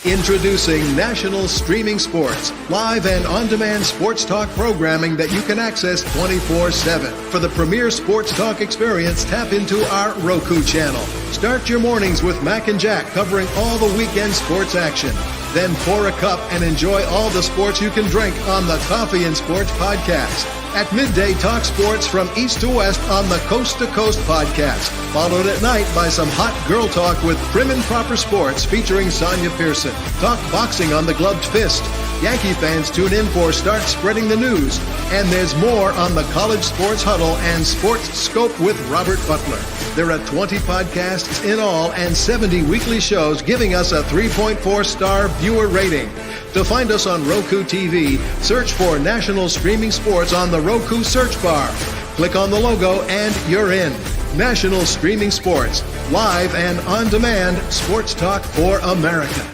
Introducing National Streaming Sports, live and on-demand sports talk programming that you can access 24/7. For the premier sports talk experience, tap into our Roku channel. Start your mornings with Mac and Jack covering all the weekend sports action. Then pour a cup and enjoy all the sports you can drink on the Coffee and Sports podcast. At midday, talk sports from east to west on the Coast to Coast podcast. Followed at night by some hot girl talk with Prim and Proper Sports featuring Sonia Pearson. Talk boxing on the Gloved Fist. Yankee fans tune in for Start Spreading the News. And there's more on the College Sports Huddle and Sports Scope with Robert Butler. There are 20 podcasts in all and 70 weekly shows giving us a 3.4-star viewer rating. To find us on Roku TV, search for National Streaming Sports on the Roku search bar. Click on the logo and you're in. National Streaming Sports, live and on-demand sports talk for America.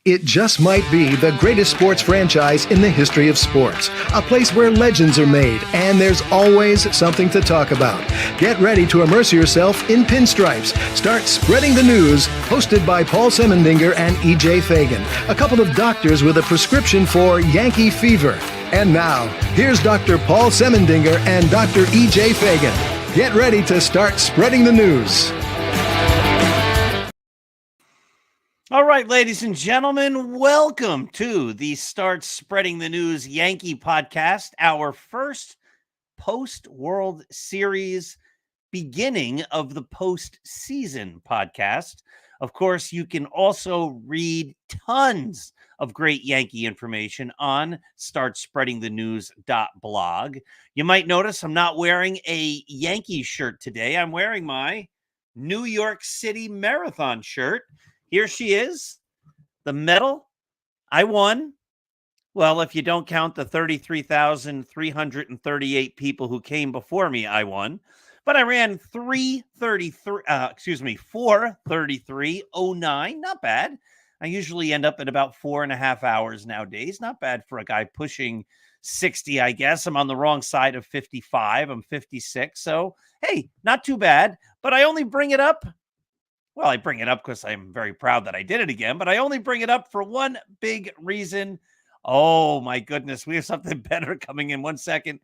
It just might be the greatest sports franchise in the history of sports. A place where legends are made, and there's always something to talk about. Get ready to immerse yourself in pinstripes. Start Spreading the News, hosted by Paul Semendinger and E.J. Fagan, a couple of doctors with a prescription for Yankee fever. And now, here's Dr. Paul Semendinger and Dr. E.J. Fagan. Get ready to start spreading the news. All right, ladies and gentlemen, welcome to the Start Spreading the News Yankee podcast, our first post-World Series beginning of the postseason podcast. Of course, you can also read tons of great Yankee information on startspreadingthenews.blog. You might notice I'm not wearing a Yankee shirt today. I'm wearing my New York City Marathon shirt. Here she is, the medal. I won. Well, if you don't count the 33,338 people who came before me, I won. But I ran 4:33:09. Not bad. I usually end up at about 4.5 hours nowadays. Not bad for a guy pushing 60, I guess. I'm on the wrong side of 55. I'm 56. So, hey, not too bad. But I only bring it up. Well, I bring it up because I'm very proud that I did it again, but I only bring it up for one big reason. Oh, my goodness. We have something better coming in 1 second.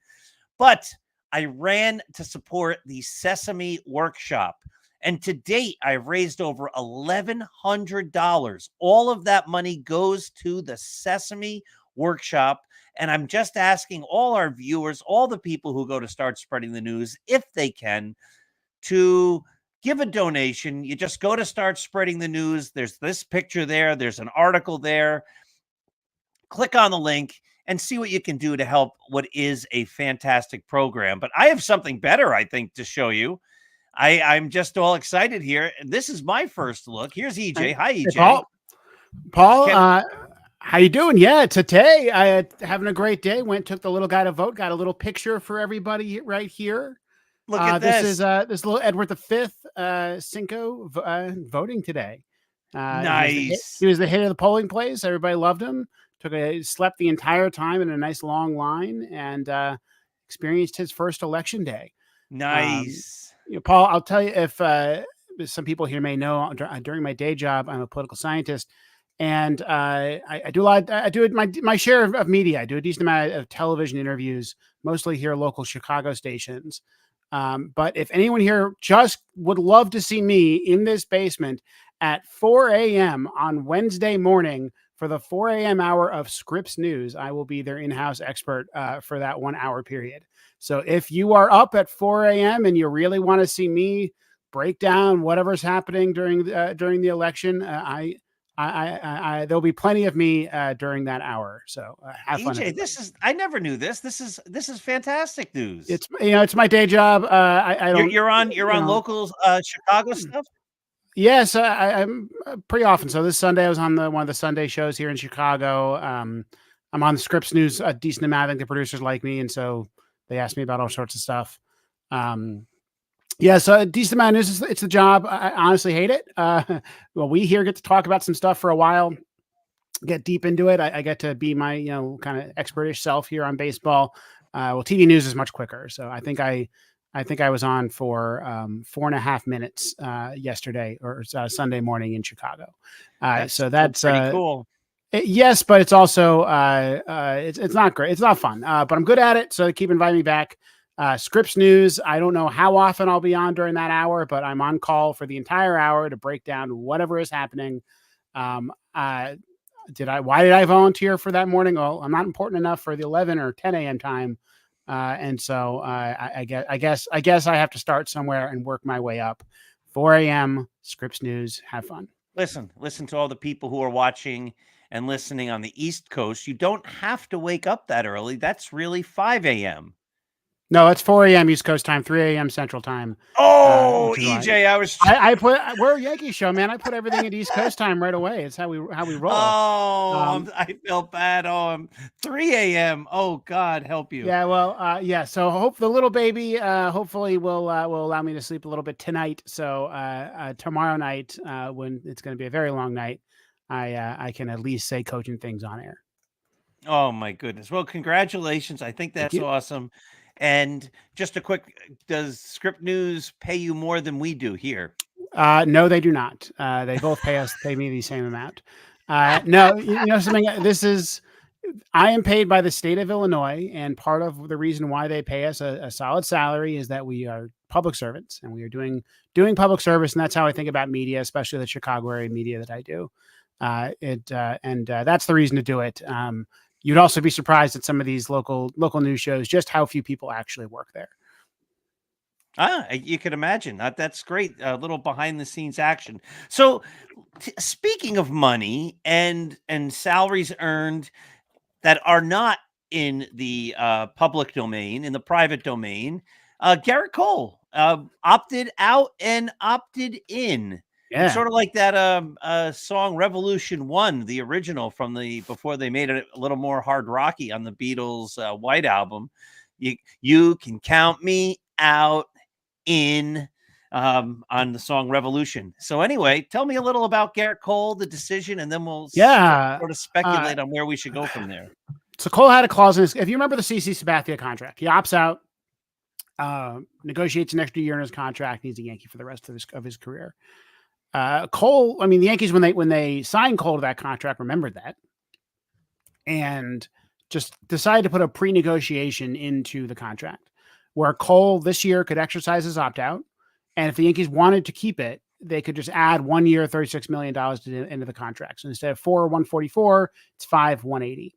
But I ran to support the Sesame Workshop. And to date, I've raised over $1,100. All of that money goes to the Sesame Workshop. And I'm just asking all our viewers, all the people who go to Start Spreading the News, if they can, to give a donation. You just go to Start Spreading the News. There's this picture there. There's an article there. Click on the link and see what you can do to help what is a fantastic program. But I have something better, I think, to show you. I'm just all excited here. This is my first look. Here's EJ. Hi, EJ. Hey, Paul, how you doing? Yeah, today I having a great day. Took the little guy to vote. Got a little picture for everybody right here. Look at this. This is this little Edward V Cinco voting today. Nice. He was the hit of the polling place. Everybody loved him. Slept the entire time in a nice long line and experienced his first election day. Nice. Paul, I'll tell you, if some people here may know, during my day job, I'm a political scientist, and I do a lot. I do my share of media. I do a decent amount of television interviews, mostly here local Chicago stations. But if anyone here just would love to see me in this basement at 4 a.m. on Wednesday morning for the 4 a.m. hour of Scripps News, I will be their in-house expert for that 1 hour period. So if you are up at 4 a.m. and you really want to see me break down whatever's happening during the election, there'll be plenty of me during that hour. So have fun. EJ, I never knew this. This is fantastic news. It's my day job. You're on local Chicago stuff. Yes, I'm pretty often. So this Sunday I was on one of the Sunday shows here in Chicago. I'm on the Scripps News a decent amount. I think the producers like me, and so they asked me about all sorts of stuff. So a decent amount of news. It's the job. I honestly hate it. Well, we here get to talk about some stuff for a while, get deep into it. I get to be my, kind of expertish self here on baseball. Well, TV news is much quicker. So I think I I think I was on for 4.5 minutes yesterday or Sunday morning in Chicago. That's So still that's pretty cool. yes, but it's also it's not great. It's not fun, but I'm good at it. So keep inviting me back. Scripps News. I don't know how often I'll be on during that hour, but I'm on call for the entire hour to break down whatever is happening. Um, uh, why did I volunteer for that morning? Well, I'm not important enough for the 11 or 10 a.m. time. And so I guess I have to start somewhere and work my way up. 4 a.m. Scripps News. Have fun. Listen to all the people who are watching and listening on the East Coast. You don't have to wake up that early. That's really 5 a.m. No, it's 4 a.m. East Coast time, 3 a.m. Central time. Oh, Which is why EJ, I was. we're a Yankee show, man. I put everything at East Coast time right away. It's how we roll. Oh, I felt bad. Oh, I'm 3 a.m. Oh, God help you. Yeah, well, yeah. So hope the little baby, hopefully will allow me to sleep a little bit tonight. So tomorrow night, when it's going to be a very long night, I can at least say coaching things on air. Oh my goodness. Well, congratulations. I think Thank that's you. awesome. And just a quick, does Script News pay you more than we do here? No, they do not. They both pay me the same amount. No, you know something. I am paid by the state of Illinois, and part of the reason why they pay us a solid salary is that we are public servants and we are doing public service, and that's how I think about media, especially the Chicago area media that I do. That's the reason to do it. You'd also be surprised at some of these local news shows just how few people actually work there. You could imagine. That's great. A little behind the scenes action. So, speaking of money and salaries earned that are not in the public domain, in the private domain, Garrett Cole opted out and opted in. It's Yeah. sort of like that song Revolution 1, the original from before they made it a little more hard rocky on the Beatles White Album. You can count me out in on the song Revolution. So anyway, tell me a little about Garrett Cole, the decision, and then we'll sort of speculate on where we should go from there. So Cole had a clause in his, if you remember the CC Sabathia contract, he opts out, negotiates an extra year in his contract. He's a Yankee for the rest of his career. Cole, I mean, the Yankees, when they signed Cole to that contract, remembered that and just decided to put a pre-negotiation into the contract where Cole this year could exercise his opt-out. And if the Yankees wanted to keep it, they could just add 1 year, $36 million into the contract. So instead of 4,144, it's 5,180.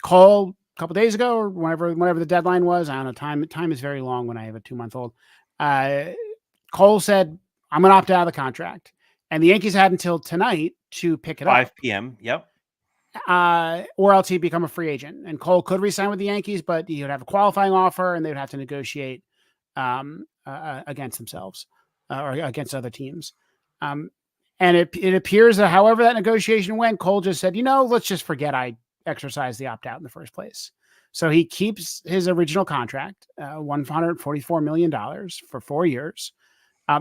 Cole a couple days ago or whenever the deadline was, I don't know, time is very long when I have a 2-month-old. Cole said, I'm going to opt out of the contract. And the Yankees had until tonight to pick it up. 5 p.m. Yep. Or else he'd become a free agent. And Cole could re-sign with the Yankees, but he would have a qualifying offer and they would have to negotiate against themselves or against other teams. And it appears that however that negotiation went, Cole just said, let's just forget I exercised the opt-out in the first place. So he keeps his original contract, $144 million for 4 years.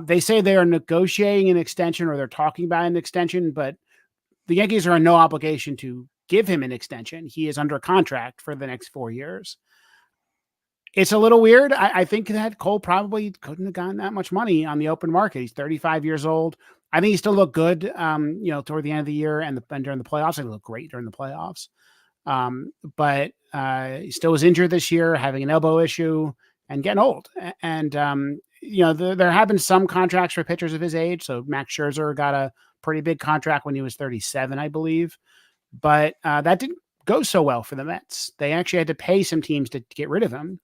They say they are negotiating an extension or they're talking about an extension, but the Yankees are in no obligation to give him an extension. He is under contract for the next 4 years. It's a little weird. I think that Cole probably couldn't have gotten that much money on the open market. He's 35 years old. I think he still looked good, toward the end of the year and during the playoffs. He looked great during the playoffs. But he still was injured this year, having an elbow issue and getting old. And, there have been some contracts for pitchers of his age. So Max Scherzer got a pretty big contract when he was 37, I believe. But that didn't go so well for the Mets. They actually had to pay some teams to get rid of him.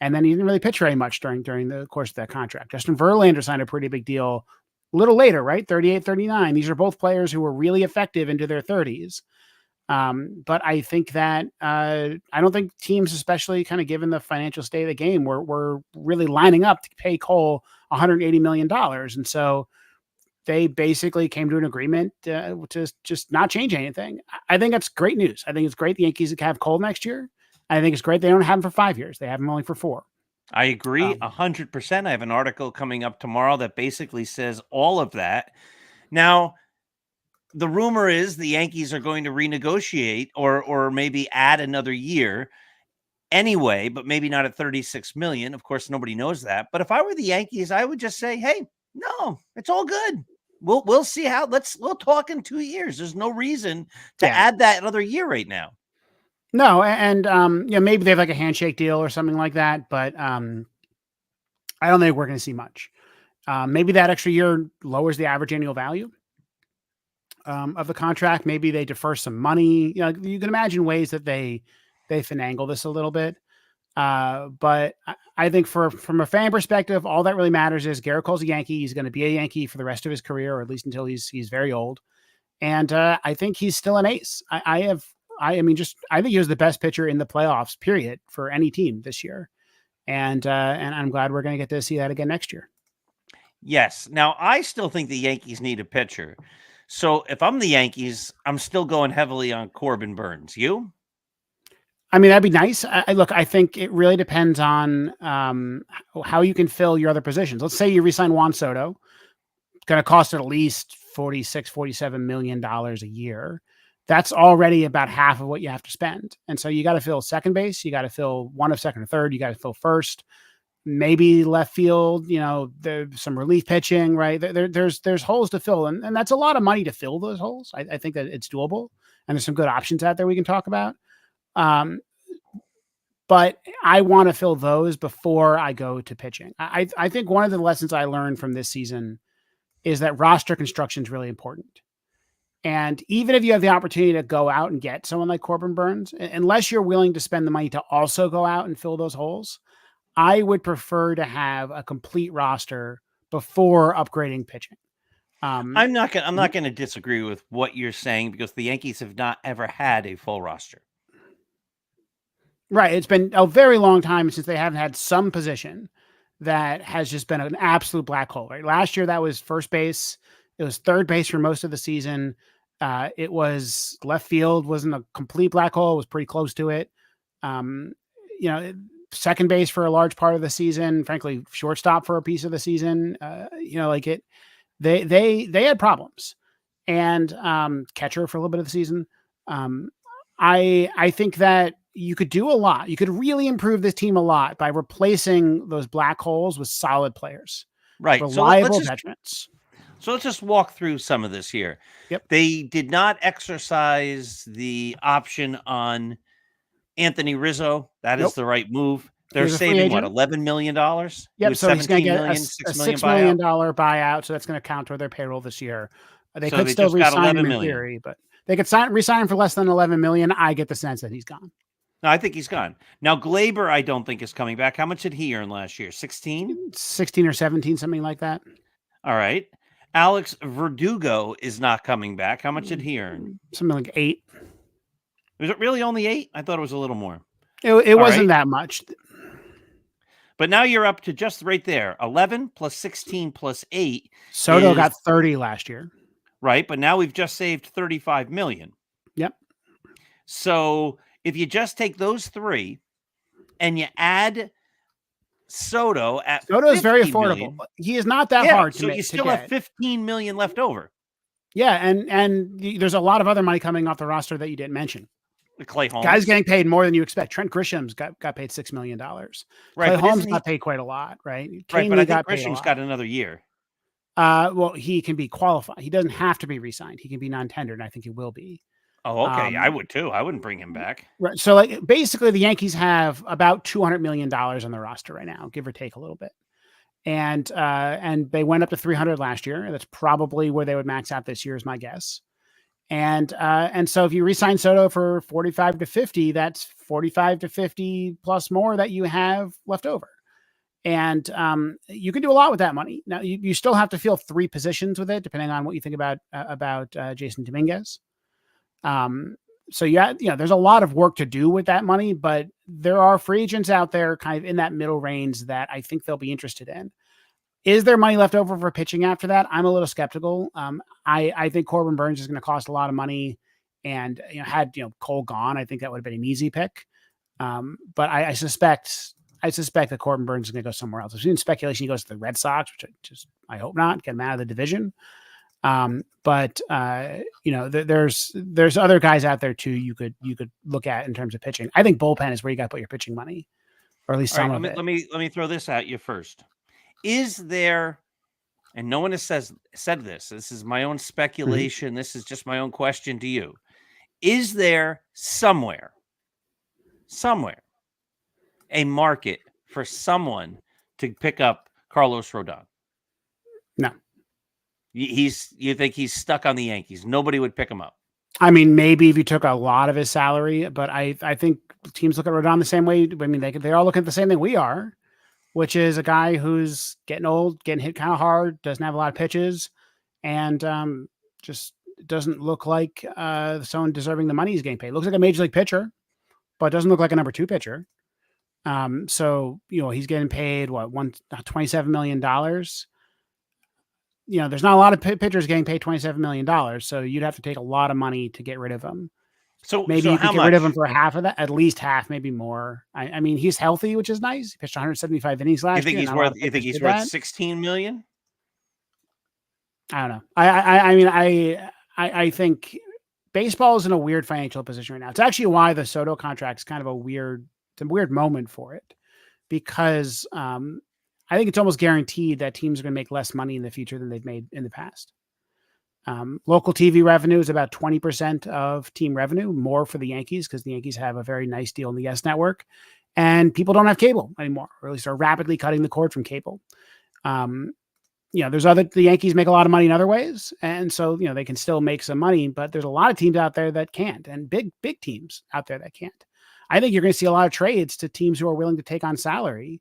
And then he didn't really pitch very much during the course of that contract. Justin Verlander signed a pretty big deal a little later, right? 38, 39. These are both players who were really effective into their 30s. But I think that I don't think teams, especially kind of given the financial state of the game, were really lining up to pay Cole $180 million. And so they basically came to an agreement to just not change anything. I think that's great news. I think it's great the Yankees have Cole next year. I think it's great they don't have him for 5 years. They have him only for 4. I agree 100%. I have an article coming up tomorrow that basically says all of that. Now, the rumor is the Yankees are going to renegotiate or maybe add another year. anyway, but maybe not at 36 million. Of course, nobody knows that. But if I were the Yankees, I would just say, hey, no, it's all good. We'll see how we'll talk in 2 years. There's no reason to add that another year right now. No, and maybe they have like a handshake deal or something like that, but I don't think we're going to see much. Maybe that extra year lowers the average annual value of the contract. Maybe they defer some money. You can imagine ways that they finagle this a little bit. But I think from a fan perspective, all that really matters is Garrett Cole's a Yankee. He's going to be a Yankee for the rest of his career, or at least until he's very old. And I think he's still an ace. I think he was the best pitcher in the playoffs, period, for any team this year. And I'm glad we're going to get to see that again next year. Yes. Now, I still think the Yankees need a pitcher. So if I'm the Yankees, I'm still going heavily on Corbin Burns. You? I mean, that'd be nice. I think it really depends on how you can fill your other positions. Let's say you re-sign Juan Soto. It's going to cost at least $47 million a year. That's already about half of what you have to spend. And so you got to fill second base. You got to fill one of second or third. You got to fill first. Maybe left field, there's some relief pitching, right? There's holes to fill. And that's a lot of money to fill those holes. I think that it's doable. And there's some good options out there we can talk about. But I want to fill those before I go to pitching. I think one of the lessons I learned from this season is that roster construction is really important. And even if you have the opportunity to go out and get someone like Corbin Burns, unless you're willing to spend the money to also go out and fill those holes, I would prefer to have a complete roster before upgrading pitching. I'm not going to disagree with what you're saying because the Yankees have not ever had a full roster. Right. It's been a very long time since they haven't had some position that has just been an absolute black hole. Right. Last year, that was first base. It was third base for most of the season. It was left field, wasn't a complete black hole. It was pretty close to it. Second base for a large part of the season, frankly, shortstop for a piece of the season. They had problems, and catcher for a little bit of the season. I think that you could do a lot. You could really improve this team a lot by replacing those black holes with solid players, right? Reliable veterans. So let's just walk through some of this here. Yep. They did not exercise the option on Anthony Rizzo. That is the right move. They're saving what, $11 million? Yep. So he's going to get a $6 million buyout. So that's going to count toward their payroll this year. They could still re-sign him in theory, but they could re-sign him for less than $11 million. I get the sense that he's gone. No, I think he's gone. Now, Glaber, I don't think is coming back. How much did he earn last year? 16? 16 or 17, something like that. All right. Alex Verdugo is not coming back. How much did he earn? Something like 8. Was it really only 8? I thought it was a little more. It wasn't that much. But now you're up to just right there. 11 plus 16 plus 8. Soto got 30 last year. Right. But now we've just saved 35 million. Yep. So if you just take those three and you add Soto at Soto's very affordable. Million, he is not that hard to so make. You still have 15 million left over. Yeah, and there's a lot of other money coming off the roster that you didn't mention. Clay Holmes. Guys getting paid more than you expect. Trent Grisham's got paid $6 million. Right. Clay Holmes got paid quite a lot, right? Right, but I think Grisham's got another year. Well, he can be qualified. He doesn't have to be re-signed. He can be non-tendered, and I think he will be. Oh, okay. I would too. I wouldn't bring him back. Right. So basically the Yankees have about $200 million on the roster right now, give or take a little bit. And they went up to 300 last year. That's probably where they would max out this year is my guess. And so if you re-sign Soto for 45 to 50, that's 45 to 50 plus more that you have left over. And you can do a lot with that money. Now you still have to fill 3 positions with it, depending on what you think about Jason Dominguez. So there's a lot of work to do with that money, but there are free agents out there kind of in that middle range that I think they'll be interested in. Is there money left over for pitching after that? I'm a little skeptical. I think Corbin Burns is going to cost a lot of money, and had Cole gone, I think that would have been an easy pick. But I suspect that Corbin Burns is going to go somewhere else. I've seen speculation he goes to the Red Sox, which I hope not. Get him out of the division. But there's other guys out there too you could look at in terms of pitching. I think bullpen is where you got to put your pitching money, or at least All right, some of it. let me throw this at you first. Is there, and no one has said this. This is my own speculation. Mm-hmm. This is just my own question to you. Is there somewhere a market for someone to pick up Carlos Rodon? No. You think he's stuck on the Yankees? Nobody would pick him up. I mean, maybe if you took a lot of his salary, but I think teams look at Rodon the same way. I mean, they all look at the same thing we are, which is a guy who's getting old, getting hit kind of hard, doesn't have a lot of pitches, and just doesn't look like someone deserving the money he's getting paid. Looks like a major league pitcher, but doesn't look like a number 2 pitcher. So he's getting paid $27 million. There's not a lot of pitchers getting paid $27 million. So you'd have to take a lot of money to get rid of him. So maybe you can get rid of him for half of that, at least half, maybe more. I mean, he's healthy, which is nice. He pitched 175 innings last year. You think he's worth $16 million? I don't know. I mean, I think baseball is in a weird financial position right now. It's actually why the Soto contract is kind of a weird moment for it, because I think it's almost guaranteed that teams are going to make less money in the future than they've made in the past. Local TV revenue is about 20% of team revenue, more for the Yankees, because the Yankees have a very nice deal on the YES Network, and people don't have cable anymore, or at least are rapidly cutting the cord from cable. The Yankees make a lot of money in other ways, and so they can still make some money, but there's a lot of teams out there that can't, and big teams out there that can't. I think you're going to see a lot of trades to teams who are willing to take on salary,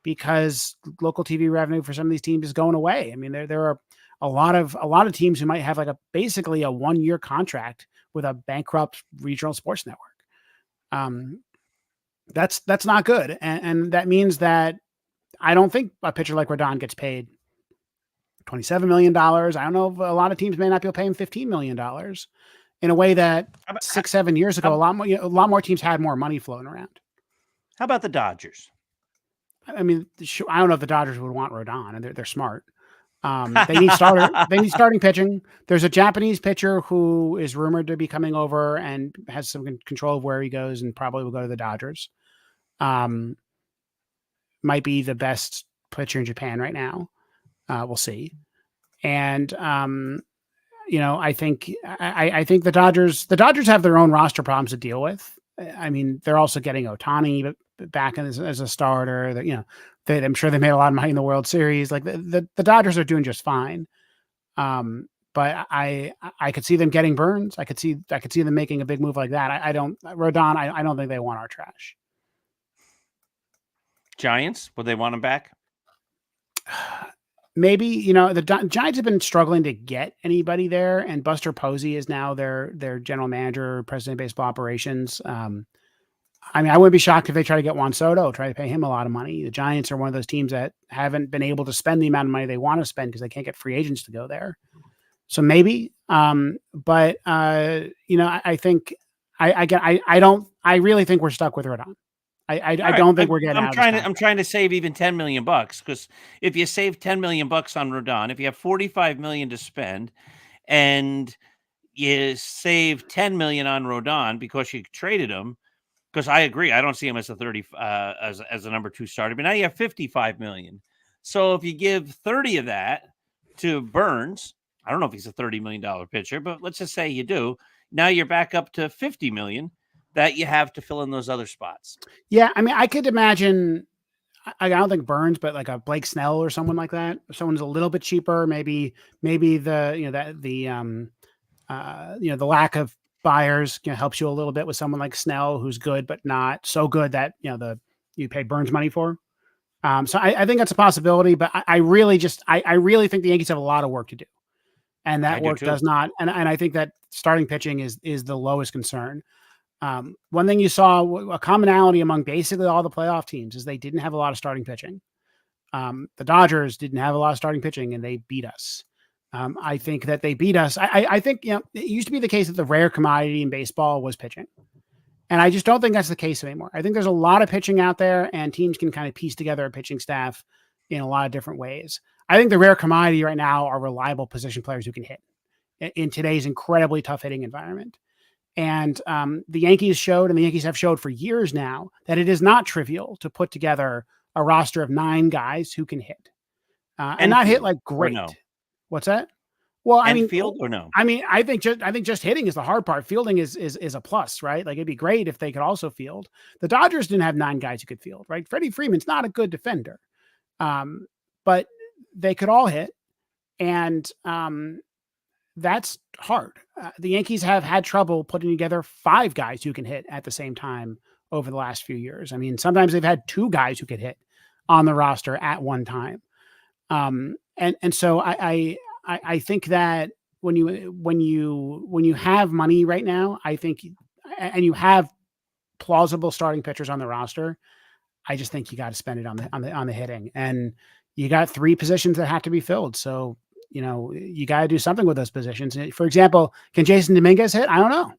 because local TV revenue for some of these teams is going away. I mean, there are a lot of teams who might have basically a 1-year contract with a bankrupt regional sports network. That's not good, and that means that I don't think a pitcher like Rodon gets paid $27 million. I don't know if a lot of teams may not be able to pay him $15 million in a way that 6-7 years ago, a lot more teams had more money flowing around. How about the Dodgers? I mean, I don't know if the Dodgers would want Rodon, and they're smart. They need starting pitching. There's a Japanese pitcher who is rumored to be coming over and has some control of where he goes, and probably will go to the Dodgers. Might be the best pitcher in Japan right now. We'll see. And I think the Dodgers have their own roster problems to deal with. I mean, they're also getting Ohtani back as a starter. I'm sure they made a lot of money in the World Series. Like the Dodgers are doing just fine. But I could see them getting Burns. I could see them making a big move like that. Rodon, I don't think they want our trash. Giants, would they want him back? Maybe, the Giants have been struggling to get anybody there, and Buster Posey is now their general manager, president of baseball operations. I mean, I wouldn't be shocked if they try to get Juan Soto, try to pay him a lot of money. The Giants are one of those teams that haven't been able to spend the amount of money they want to spend because they can't get free agents to go there. So maybe, but I think I really think we're stuck with Rodon. I don't think we're getting. I'm trying to save even $10 million, because if you save $10 million on Rodon, if you have $45 million to spend, and you save $10 million on Rodon because you traded him, because I agree, I don't see him as as a number 2 starter. But now you have $55 million. So if you give 30 of that to Burns, I don't know if he's a $30 million pitcher, but let's just say you do. Now you're back up to $50 million that you have to fill in those other spots. Yeah, I mean, I could imagine. I don't think Burns, but like a Blake Snell or someone like that. If someone's a little bit cheaper, maybe the lack of buyers helps you a little bit with someone like Snell, who's good but not so good that you pay Burns money for. So I think that's a possibility, but I really think the Yankees have a lot of work to do, and that work does not. And I think that starting pitching is the lowest concern. One thing you saw, a commonality among basically all the playoff teams, is they didn't have a lot of starting pitching. The Dodgers didn't have a lot of starting pitching, and they beat us. I think that they beat us. I think it used to be the case that the rare commodity in baseball was pitching, and I just don't think that's the case anymore. I think there's a lot of pitching out there, and teams can kind of piece together a pitching staff in a lot of different ways. I think the rare commodity right now are reliable position players who can hit. in today's incredibly tough hitting environment. And the Yankees showed, and the Yankees have showed for years now, that it is not trivial to put together a roster of 9 guys who can hit and not hit like great. No? What's that? Well, I mean, field or no? I mean, I think just hitting is the hard part. Fielding is a plus, right? Like it'd be great if they could also field. The Dodgers didn't have 9 guys who could field, right? Freddie Freeman's not a good defender, but they could all hit, and that's hard. The Yankees have had trouble putting together 5 guys who can hit at the same time over the last few years. I mean, sometimes they've had 2 guys who could hit on the roster at one time. And so I think that when you have money right now, I think, and you have plausible starting pitchers on the roster, I just think you got to spend it on the hitting, and you got 3 positions that have to be filled. So, you got to do something with those positions. For example, can Jason Dominguez hit? I don't know.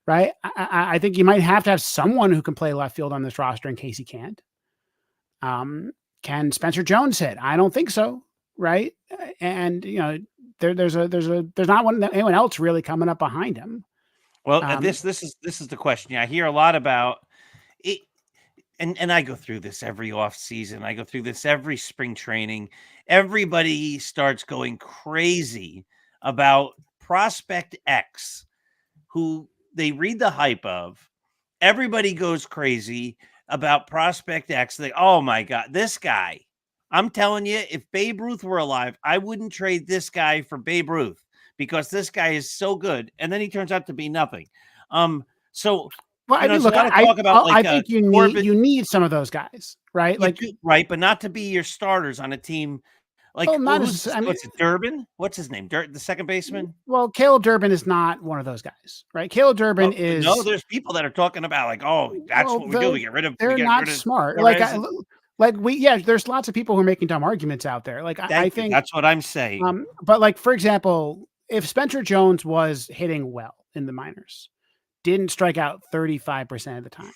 Right. I think you might have to have someone who can play left field on this roster in case he can't. Can Spencer Jones hit? I don't think so. Right. And, there's not anyone else really coming up behind him. Well, this is the question. I hear a lot about it, and I go through this every off season. I go through this every spring training. Everybody starts going crazy about prospect X, who they read the hype of. Everybody goes crazy about prospect X. Oh my God, this guy. I'm telling you, if Babe Ruth were alive, I wouldn't trade this guy for Babe Ruth because this guy is so good. And then he turns out to be nothing. So, well, I mean, look, I think you need some of those guys, right? Right, but not to be your starters on a team. Like, what's it, Durbin? What's his name? The second baseman? Well, Caleb Durbin is not one of those guys, right? Caleb Durbin is... No, there's people that are talking about like, that's what we do. We get rid of... They're not smart. There's lots of people who are making dumb arguments out there. Like, I think... That's what I'm saying. But like, for example, if Spencer Jones was hitting well in the minors, didn't strike out 35% of the time,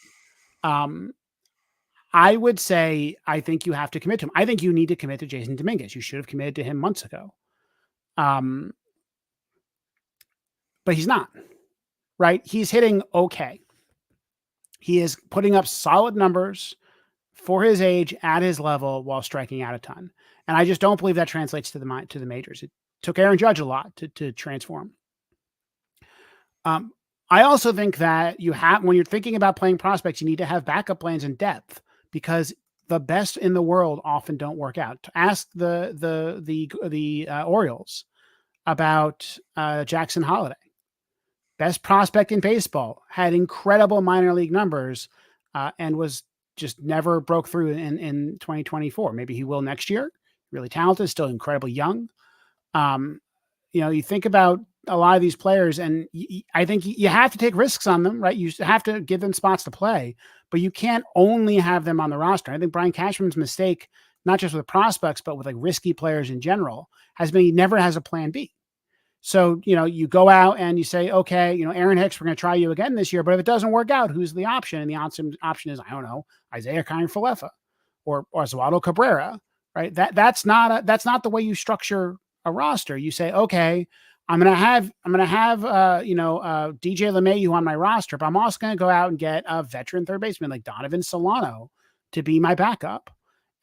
I would say, I think you have to commit to him. I think you need to commit to Jason Dominguez. You should have committed to him months ago. But he's not, right? He's hitting okay. He is putting up solid numbers for his age at his level while striking out a ton. And I just don't believe that translates to the majors. It took Aaron Judge a lot to transform. I also think that when you're thinking about playing prospects, you need to have backup plans and depth, because the best in the world often don't work out. Ask the Orioles about Jackson Holiday, best prospect in baseball, had incredible minor league numbers, and was just never broke through in 2024. Maybe he will next year. Really talented, still incredibly young. You think about a lot of these players, and I think you have to take risks on them, right? You have to give them spots to play, but you can't only have them on the roster. I think Brian Cashman's mistake, not just with prospects, but with like risky players in general, has been he never has a plan B. So, you go out and you say, okay, Aaron Hicks, we're going to try you again this year, but if it doesn't work out, who's the option? And the option is, I don't know, Isaiah Kiner-Falefa or Oswaldo Cabrera, right? That's not the way you structure a roster. You say, okay, I'm gonna have DJ LeMahieu on my roster, but I'm also gonna go out and get a veteran third baseman like Donovan Solano to be my backup.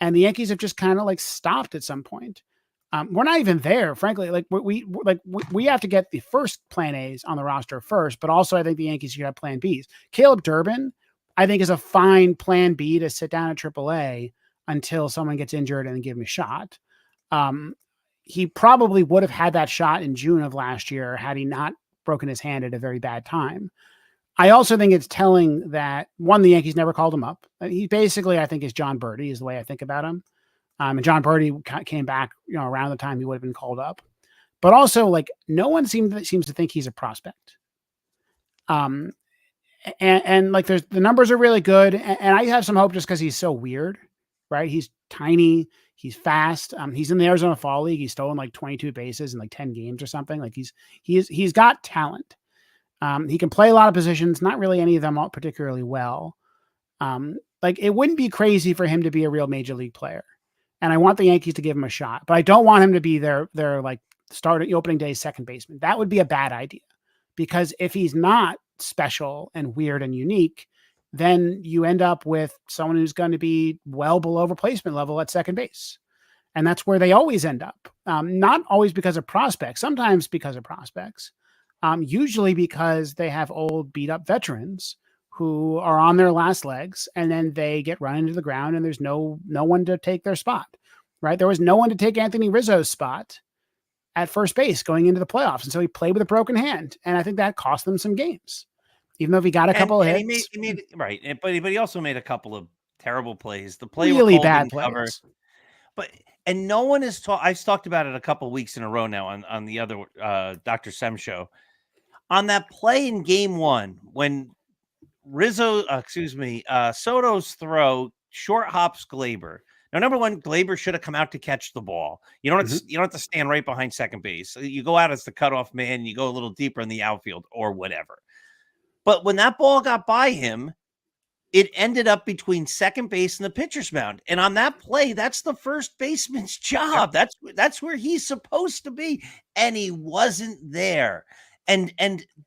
And the Yankees have just kind of like stopped at some point. We're not even there, frankly. Like we have to get the first plan A's on the roster first, but also I think the Yankees should have plan B's. Caleb Durbin, I think, is a fine plan B to sit down at AAA until someone gets injured and then give him a shot. He probably would have had that shot in June of last year had he not broken his hand at a very bad time. I also think it's telling that, one, the Yankees never called him up. He basically, I think, is John Birdie is the way I think about him. And John Birdie came back, around the time he would have been called up. But also, like, no one seems to think he's a prospect. And like, the numbers are really good. And I have some hope just because he's so weird, right? He's tiny. He's fast. He's in the Arizona Fall League. He's stolen like 22 bases in like 10 games or something. Like he's got talent. He can play a lot of positions, not really any of them particularly well. Like, it wouldn't be crazy for him to be a real major league player. And I want the Yankees to give him a shot, but I don't want him to be their like opening day second baseman. That would be a bad idea, because if he's not special and weird and unique, then you end up with someone who's going to be well below replacement level at second base. And that's where they always end up. Not always because of prospects, sometimes because of prospects, usually because they have old beat up veterans who are on their last legs, and then they get run into the ground and there's no one to take their spot, right? There was no one to take Anthony Rizzo's spot at first base going into the playoffs. And so he played with a broken hand. And I think that cost them some games, even though he got a couple of hits. He made right. But he also made a couple of terrible plays. The play really with bad Cole plays. But no one has talked. I've talked about it a couple of weeks in a row now on the other Dr. Sem show. On that play in game 1, when Soto's throw short hops Glaber. Now, number one, Glaber should have come out to catch the ball. You don't have to stand right behind second base. You go out as the cutoff man, and you go a little deeper in the outfield or whatever. But when that ball got by him, it ended up between second base and the pitcher's mound. And on that play, that's the first baseman's job. Yep. That's where he's supposed to be. And he wasn't there. And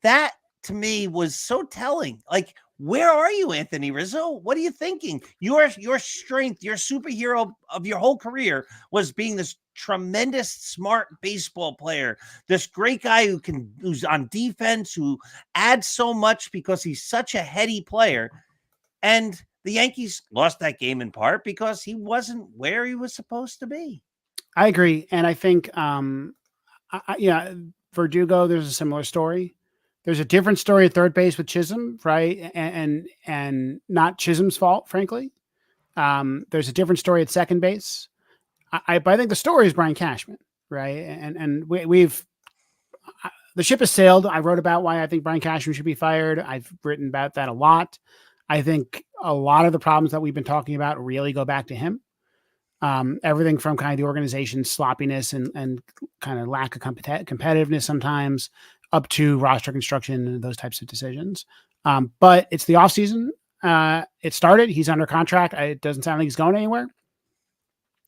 that to me was so telling. Like, where are you, Anthony Rizzo? What are you thinking? Your strength, your superhero of your whole career was being this tremendous, smart baseball player, this great guy who's on defense, who adds so much because he's such a heady player. And the Yankees lost that game in part because he wasn't where he was supposed to be. I agree. And I think, Verdugo, there's a similar story. There's a different story at third base with Chisholm, right? And not Chisholm's fault, frankly. There's a different story at second base. I think the story is Brian Cashman, right? And we've the ship has sailed. I wrote about why I think Brian Cashman should be fired. I've written about that a lot. I think a lot of the problems that we've been talking about really go back to him. Everything from kind of the organization's sloppiness and kind of lack of competitiveness sometimes, up to roster construction and those types of decisions. But it's the offseason. It started. He's under contract. It doesn't sound like he's going anywhere.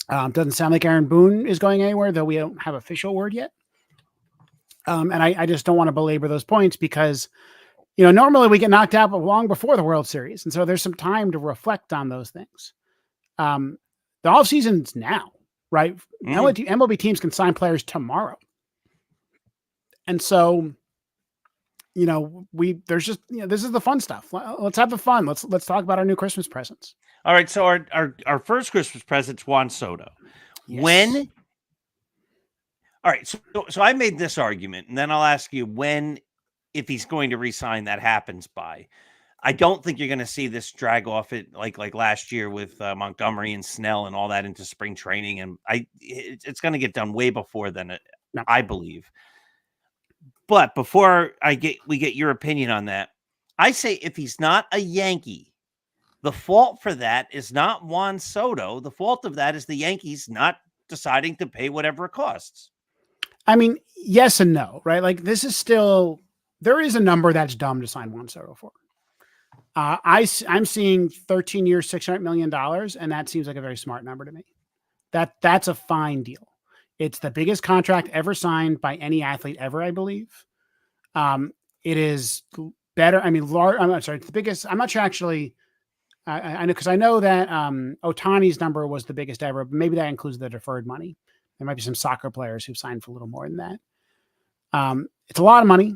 Doesn't sound like Aaron Boone is going anywhere, though we don't have official word yet. And I just don't want to belabor those points because, normally we get knocked out long before the World Series. And so there's some time to reflect on those things. The offseason's now, right? MLB teams can sign players tomorrow. And so, this is the fun stuff. Let's have the fun. Let's talk about our new Christmas presents. All right. So our first Christmas present's Juan Soto. Yes. All right. So I made this argument, and then I'll ask you if he's going to re-sign, that happens by. I don't think you're going to see this drag off it like last year with Montgomery and Snell and all that into spring training. And it's going to get done way before then, I believe. But before we get your opinion on that, I say if he's not a Yankee, the fault for that is not Juan Soto. The fault of that is the Yankees not deciding to pay whatever it costs. I mean, yes and no, right? Like this is still, there is a number that's dumb to sign Juan Soto for. I'm seeing 13 years, $600 million, and that seems like a very smart number to me. That's a fine deal. It's the biggest contract ever signed by any athlete ever, I believe. It is better. I mean, I'm sorry, it's the biggest. I'm not sure actually. I know because I know that Ohtani's number was the biggest ever, but maybe that includes the deferred money. There might be some soccer players who've signed for a little more than that. It's a lot of money.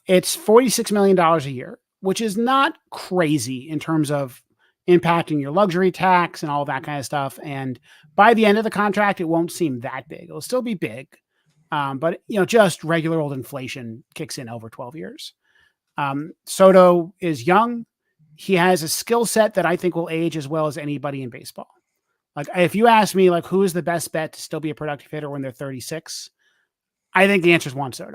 It's $46 million a year, which is not crazy in terms of impacting your luxury tax and all that kind of stuff. And by the end of the contract, it won't seem that big. It'll still be big. But just regular old inflation kicks in over 12 years. Soto is young. He has a skill set that I think will age as well as anybody in baseball. Like if you ask me, like, who is the best bet to still be a productive hitter when they're 36? I think the answer is Juan Soto,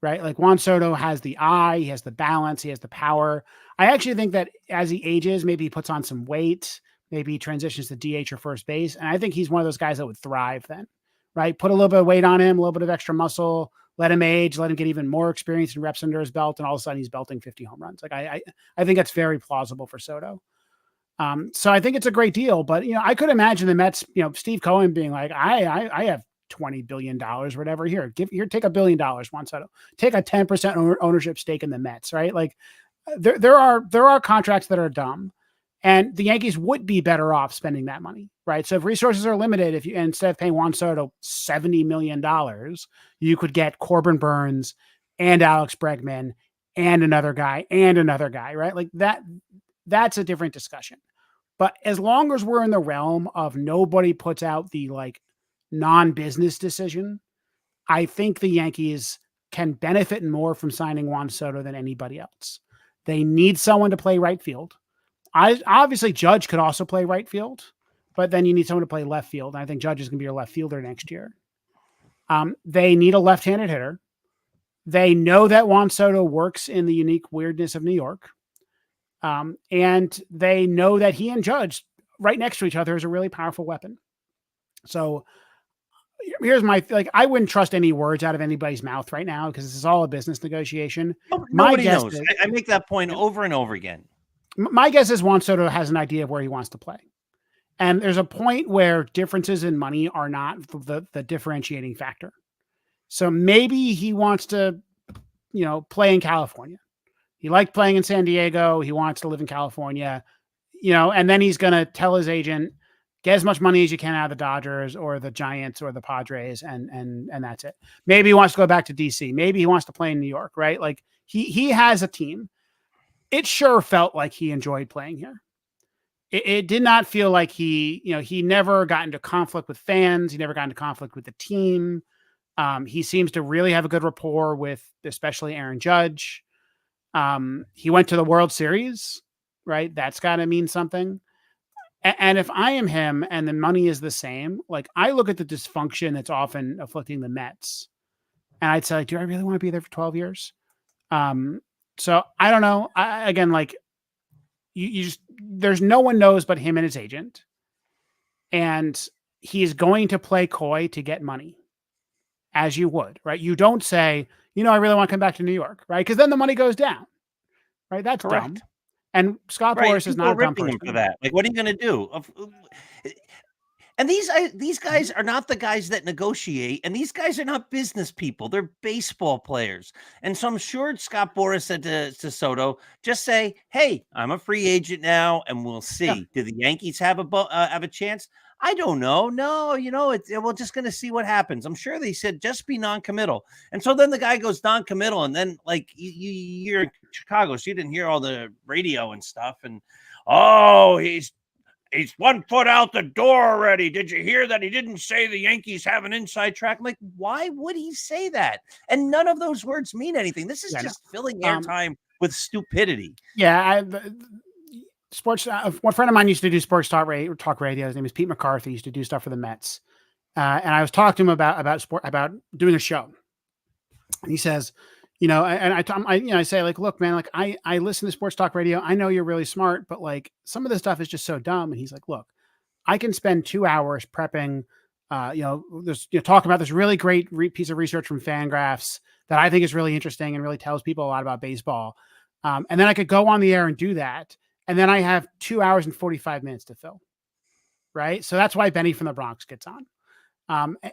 right? Like Juan Soto has the eye, he has the balance, he has the power. I actually think that as he ages, maybe he puts on some weight, maybe he transitions to DH or first base. And I think he's one of those guys that would thrive then, right? Put a little bit of weight on him, a little bit of extra muscle, let him age, let him get even more experience and reps under his belt. And all of a sudden he's belting 50 home runs. Like I think that's very plausible for Soto. So I think it's a great deal, but I could imagine the Mets, Steve Cohen being like, I have $20 billion, whatever. Here, take $1 billion, Juan Soto. Take a 10% ownership stake in the Mets, right? Like there are contracts that are dumb, and the Yankees would be better off spending that money, right? So if resources are limited, if you instead of paying Juan Soto $70 million, you could get Corbin Burns and Alex Bregman and another guy, right? Like that's a different discussion. But as long as we're in the realm of nobody puts out the like non-business decision, I think the Yankees can benefit more from signing Juan Soto than anybody else. They need someone to play right field. Obviously Judge could also play right field, but then you need someone to play left field. And I think Judge is going to be your left fielder next year. They need a left-handed hitter. They know that Juan Soto works in the unique weirdness of New York. And they know that he and Judge right next to each other is a really powerful weapon. So here's my, like, I wouldn't trust any words out of anybody's mouth right now because this is all a business negotiation. Nobody knows. I make that point over and over again. My guess is Juan Soto has an idea of where he wants to play. And there's a point where differences in money are not the differentiating factor. So maybe he wants to, play in California. He liked playing in San Diego. He wants to live in California, and then he's going to tell his agent, get as much money as you can out of the Dodgers or the Giants or the Padres. And that's it. Maybe he wants to go back to DC. Maybe he wants to play in New York, right? Like he has a team. It sure felt like he enjoyed playing here. It did not feel like he never got into conflict with fans. He never got into conflict with the team. He seems to really have a good rapport with especially Aaron Judge. He went to the World Series, right? That's got to mean something. And if I am him and the money is the same, like I look at the dysfunction that's often afflicting the Mets and I'd say, like, do I really want to be there for 12 years? So I don't know. There's no one knows but him and his agent. And he's going to play coy to get money, as you would, right? You don't say, I really want to come back to New York, right? Because then the money goes down, right? That's correct. Dumb. And Scott Boras is not a dumb person. For that. Like, what are you going to do? And these guys are not the guys that negotiate, and these guys are not business people. They're baseball players. And so I'm sure Scott Boras said to Soto, just say, hey, I'm a free agent now, and we'll see. Yeah. Do the Yankees have a chance? I don't know. No, we're just going to see what happens. I'm sure they said just be non-committal. And so then the guy goes non-committal, and then like you're in Chicago, so you didn't hear all the radio and stuff. And, he's 1 foot out the door already. Did you hear that? He didn't say the Yankees have an inside track. I'm like, why would he say that? And none of those words mean anything. This is just filling airtime with stupidity. Yeah. Sports. One friend of mine used to do sports talk radio. His name is Pete McCarthy. He used to do stuff for the Mets. And I was talking to him about doing a show. And he says, I say, like, look, man, like I listen to sports talk radio. I know you're really smart, but like some of the stuff is just so dumb. And he's like, look, I can spend 2 hours prepping, talking about this really great piece of research from Fangraphs that I think is really interesting and really tells people a lot about baseball. And then I could go on the air and do that. And then I have 2 hours and 45 minutes to fill. Right. So that's why Benny from the Bronx gets on.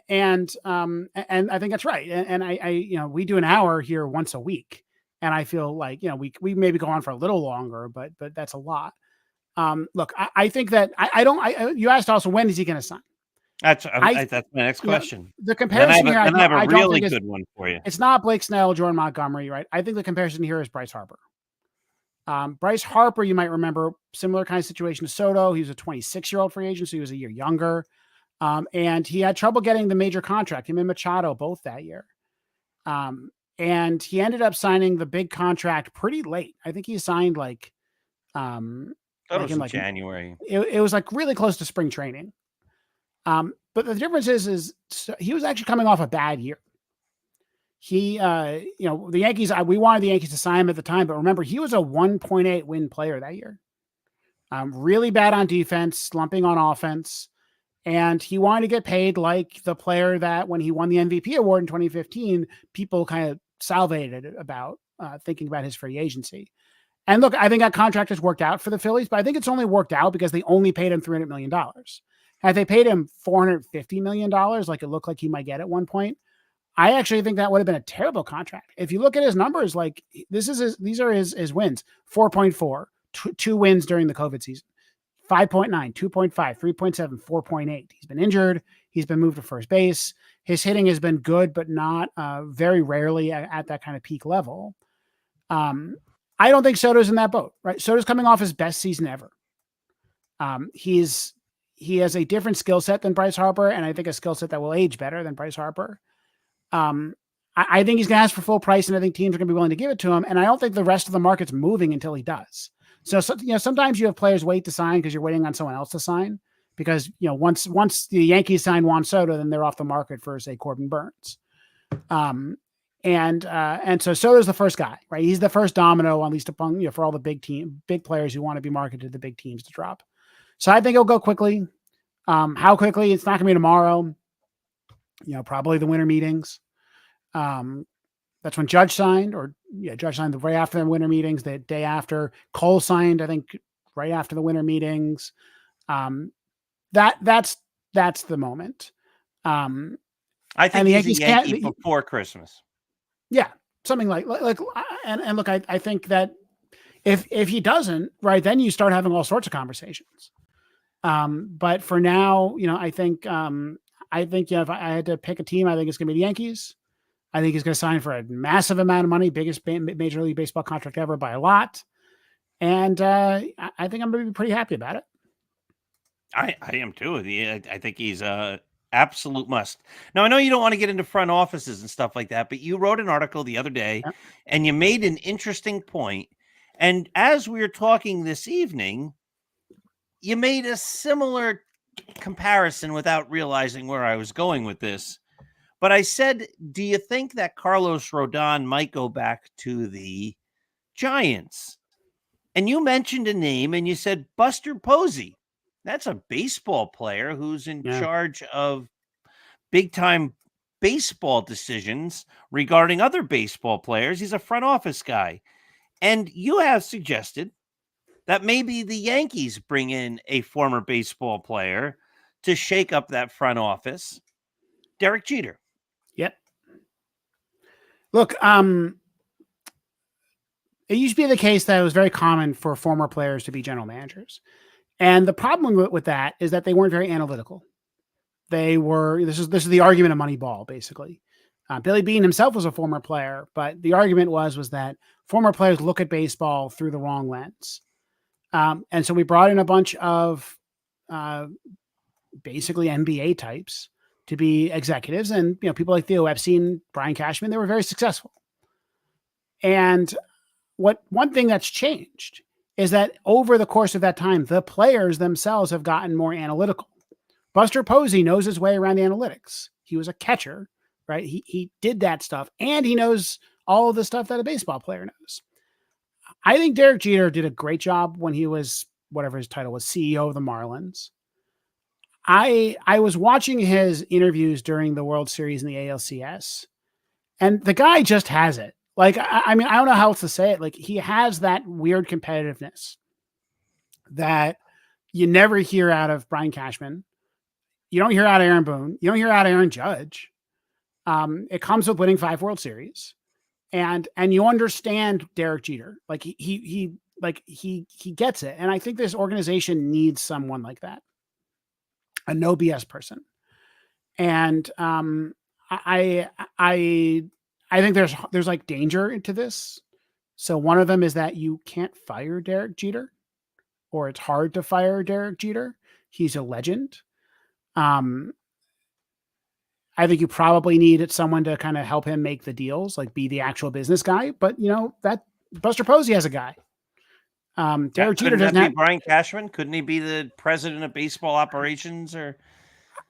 And I think that's right. And I we do an hour here once a week, and I feel like, we maybe go on for a little longer, but that's a lot. Look, I think that you asked also, when is he going to sign? That's my next question. The comparison here, I have a really good one for you. It's not Blake Snell, Jordan Montgomery, right? I think the comparison here is Bryce Harper. Bryce Harper, you might remember, similar kind of situation to Soto. He was a 26-year-old free agent, so he was a year younger. And he had trouble getting the major contract, him and Machado both that year. And he ended up signing the big contract pretty late. I think he signed in January. It was like really close to spring training. But the difference is he was actually coming off a bad year. He, the Yankees, we wanted the Yankees to sign him at the time, but remember, he was a 1.8 win player that year. Really bad on defense, slumping on offense. And he wanted to get paid like the player that when he won the MVP award in 2015, people kind of salivated about thinking about his free agency. And look, I think that contract has worked out for the Phillies, but I think it's only worked out because they only paid him $300 million. Had they paid him $450 million, like it looked like he might get at one point, I actually think that would have been a terrible contract. If you look at his numbers, like these are his wins: 4.4, two wins during the COVID season, 5.9, 2.5, 3.7, 4.8. He's been injured. He's been moved to first base. His hitting has been good, but not very rarely at that kind of peak level. I don't think Soto's in that boat, right? Soto's coming off his best season ever. He has a different skill set than Bryce Harper, and I think a skill set that will age better than Bryce Harper. I think he's going to ask for full price, and I think teams are going to be willing to give it to him. And I don't think the rest of the market's moving until he does. So sometimes you have players wait to sign because you're waiting on someone else to sign. Because once the Yankees sign Juan Soto, then they're off the market for, say, Corbin Burns. And so Soto's the first guy, right? He's the first domino, at least among for all the big players who want to be marketed to the big teams to drop. So I think he'll go quickly. How quickly? It's not going to be tomorrow. Probably the winter meetings. That's when Judge signed, Judge signed right after the winter meetings. The day after Cole signed, I think right after the winter meetings. That's the moment. I think he's a Yankee before Christmas. Yeah, something like and look, I think that if he doesn't, right, then you start having all sorts of conversations. But for now, I think if I had to pick a team, I think it's going to be the Yankees. I think he's going to sign for a massive amount of money, biggest Major League Baseball contract ever by a lot. And I think I'm going to be pretty happy about it. I am too. I think he's a absolute must. Now, I know you don't want to get into front offices and stuff like that, but you wrote an article the other day and you made an interesting point. And as we were talking this evening, you made a similar comparison without realizing where I was going with this. But I said, do you think that Carlos Rodon might go back to the Giants? And you mentioned a name and you said Buster Posey. That's a baseball player who's in charge of big time baseball decisions regarding other baseball players. He's a front office guy. And you have suggested that maybe the Yankees bring in a former baseball player to shake up that front office. Derek Jeter. Yep. Look, it used to be the case that it was very common for former players to be general managers. And the problem with that is that they weren't very analytical. This is the argument of Moneyball, basically. Billy Beane himself was a former player, but the argument was that former players look at baseball through the wrong lens. And so we brought in a bunch of basically NBA types to be executives, and people like Theo Epstein, Brian Cashman, they were very successful. And one thing that's changed is that over the course of that time, the players themselves have gotten more analytical. Buster Posey knows his way around the analytics. He was a catcher, right? He did that stuff, and he knows all of the stuff that a baseball player knows. I think Derek Jeter did a great job when he was, whatever his title was, CEO of the Marlins. I was watching his interviews during the World Series in the ALCS, and the guy just has it. Like, I mean, I don't know how else to say it. Like, he has that weird competitiveness that you never hear out of Brian Cashman. You don't hear out of Aaron Boone. You don't hear out of Aaron Judge. It comes with winning 5 World Series, and you understand Derek Jeter. Like he gets it. And I think this organization needs someone like that, a no BS person. And I think there's like danger into this. So one of them is that you can't fire Derek Jeter, or it's hard to fire Derek Jeter. He's a legend. I think you probably need someone to kind of help him make the deals, like be the actual business guy. But that Buster Posey has a guy. Derek Jeter doesn't have Brian Cashman. Couldn't he be the president of baseball operations? Or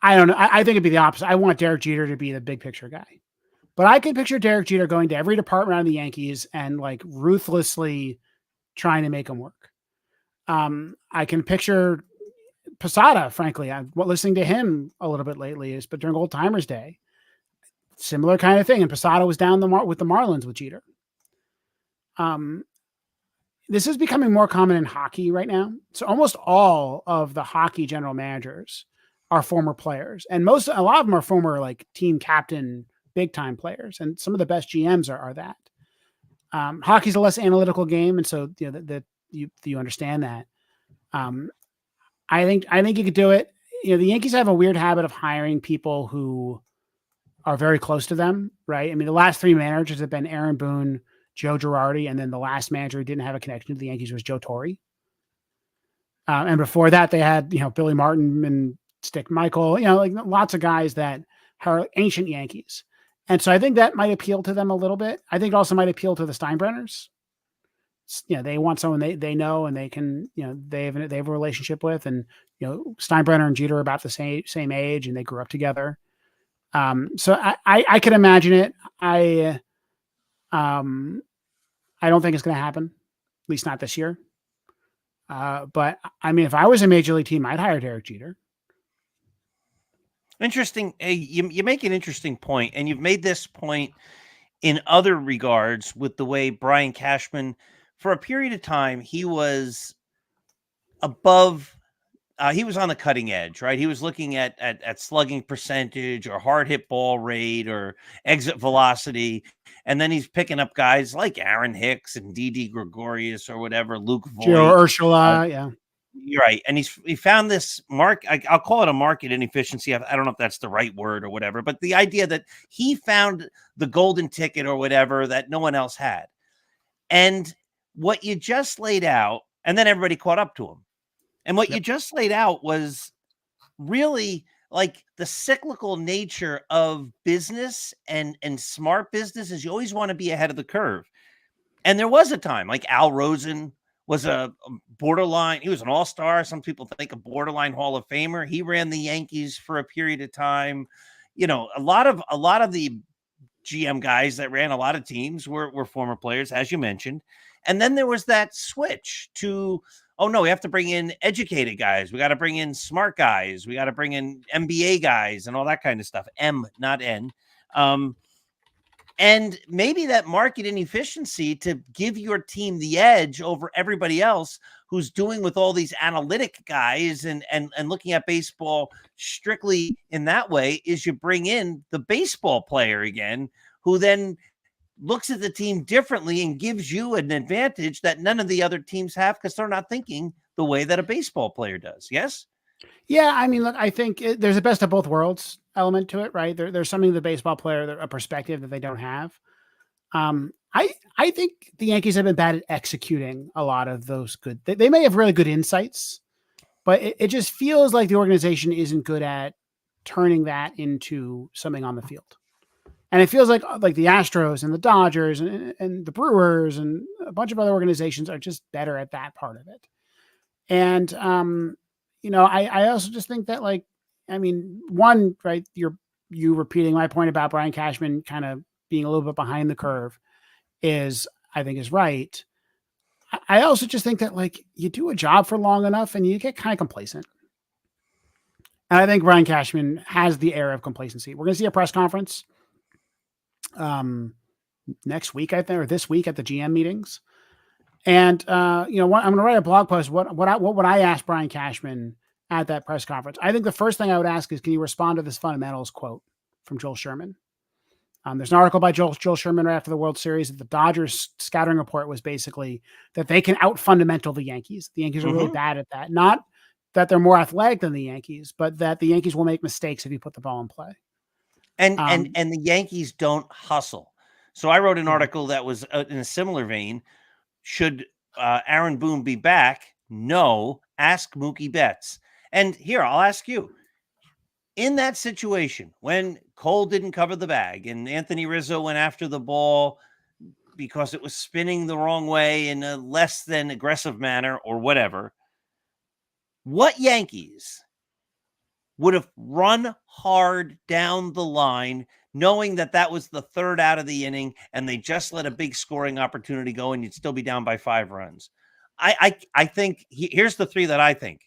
I don't know. I think it'd be the opposite. I want Derek Jeter to be the big picture guy. But I can picture Derek Jeter going to every department on the Yankees and like ruthlessly trying to make them work. I can picture Posada, frankly. I'm listening to him a little bit lately, but during Old Timers Day, similar kind of thing. And Posada was down with the Marlins with Jeter. This is becoming more common in hockey right now. So almost all of the hockey general managers are former players, and a lot of them are former like team captain, big time players, and some of the best GMs are that. Hockey's a less analytical game, and so that you understand that. I think you could do it. The Yankees have a weird habit of hiring people who are very close to them, right? I mean, the last 3 managers have been Aaron Boone, Joe Girardi, and then the last manager who didn't have a connection to the Yankees was Joe Torre. And before that, they had Billy Martin and Stick Michael, like lots of guys that are ancient Yankees. And so I think that might appeal to them a little bit. I think it also might appeal to the Steinbrenners. They want someone they know and they can, they have a relationship with, and Steinbrenner and Jeter are about the same age and they grew up together. So I could imagine it. I don't think it's going to happen, at least not this year. But I mean, if I was a major league team, I'd hire Derek Jeter. Interesting. You make an interesting point, and you've made this point in other regards with the way Brian Cashman, for a period of time, he was above. He was on the cutting edge, right? He was looking at slugging percentage or hard hit ball rate or exit velocity. And then he's picking up guys like Aaron Hicks and Didi Gregorius or whatever, Luke Voigt. Gio Urshela, yeah. You're right. And he found this I'll call it a market inefficiency. I don't know if that's the right word or whatever, but the idea that he found the golden ticket or whatever that no one else had. And what you just laid out, and then everybody caught up to him. And what you just laid out was really like the cyclical nature of business and smart business is you always want to be ahead of the curve. And there was a time like Al Rosen was a borderline. He was an all-star. Some people think a borderline Hall of Famer. He ran the Yankees for a period of time. A lot of the GM guys that ran a lot of teams were former players, as you mentioned. And then there was that switch to, oh no, we have to bring in educated guys. We got to bring in smart guys. We got to bring in MBA guys and all that kind of stuff. M, not N. And maybe that market inefficiency to give your team the edge over everybody else who's doing with all these analytic guys and looking at baseball strictly in that way is you bring in the baseball player again, who then looks at the team differently and gives you an advantage that none of the other teams have because they're not thinking the way that a baseball player does. Yes? Yeah, I mean, look, I think there's a best of both worlds element to it, right? There's something to the baseball player, a perspective that they don't have. I think the Yankees have been bad at executing a lot of those good. They may have really good insights, but it just feels like the organization isn't good at turning that into something on the field. And it feels like the Astros and the Dodgers and the Brewers and a bunch of other organizations are just better at that part of it. And, I also just think that one, right, you repeating my point about Brian Cashman kind of being a little bit behind the curve I think is right. I also just think that you do a job for long enough and you get kind of complacent. And I think Brian Cashman has the air of complacency. We're going to see a press conference next week, I think, or this week at the GM meetings. And, I'm going to write a blog post. What would I ask Brian Cashman at that press conference? I think the first thing I would ask is, can you respond to this fundamentals quote from Joel Sherman? There's an article by Joel Sherman right after the World Series that the Dodgers scouting report was basically that they can out fundamental the Yankees. The Yankees are really bad at that. Not that they're more athletic than the Yankees, but that the Yankees will make mistakes if you put the ball in play. And the Yankees don't hustle. So I wrote an article that was in a similar vein. Should Aaron Boone be back? No. Ask Mookie Betts. And here, I'll ask you. In that situation, when Cole didn't cover the bag and Anthony Rizzo went after the ball because it was spinning the wrong way in a less than aggressive manner or whatever, what Yankees would have run hard down the line knowing that was the third out of the inning and they just let a big scoring opportunity go and you'd still be down by 5 runs? I think here's the 3 that I think.